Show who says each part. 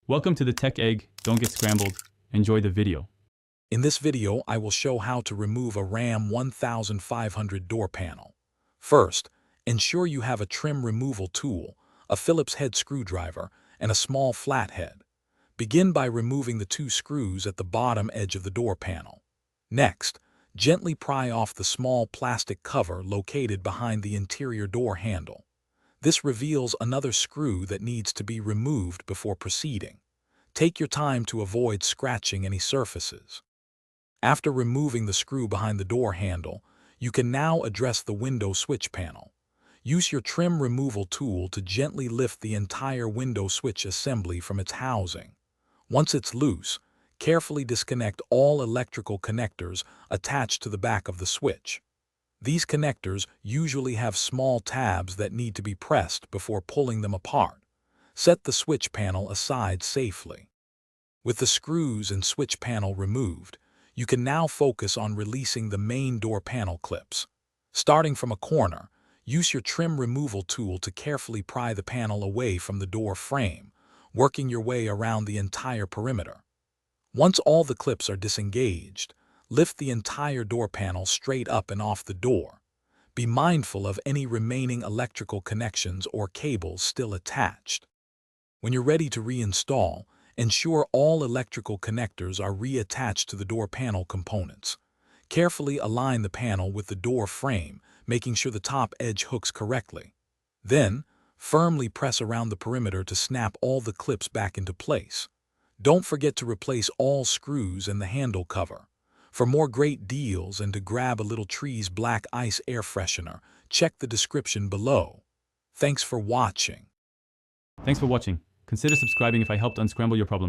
Speaker 1: Welcome to the Tech Egg. Don't get scrambled. Enjoy the video.
Speaker 2: In this video, I will show how to remove a Ram 1500 door panel. First, ensure you have a trim removal tool, a Phillips head screwdriver, and a small flathead. Begin by removing the two screws at the bottom edge of the door panel. Next, gently pry off the small plastic cover located behind the interior door handle. This reveals another screw that needs to be removed before proceeding. Take your time to avoid scratching any surfaces. After removing the screw behind the door handle, you can now address the window switch panel. Use your trim removal tool to gently lift the entire window switch assembly from its housing. Once it's loose, carefully disconnect all electrical connectors attached to the back of the switch. These connectors usually have small tabs that need to be pressed before pulling them apart. Set the switch panel aside safely. With the screws and switch panel removed, you can now focus on releasing the main door panel clips. Starting from a corner, use your trim removal tool to carefully pry the panel away from the door frame, working your way around the entire perimeter. Once all the clips are disengaged, lift the entire door panel straight up and off the door. Be mindful of any remaining electrical connections or cables still attached. When you're ready to reinstall, ensure all electrical connectors are reattached to the door panel components. Carefully align the panel with the door frame, making sure the top edge hooks correctly. Then, firmly press around the perimeter to snap all the clips back into place. Don't forget to replace all screws and the handle cover. For more great deals and to grab a little Trees Black Ice air freshener, check the description below. Thanks for watching.
Speaker 1: Thanks for watching. Consider subscribing if I helped unscramble your problems.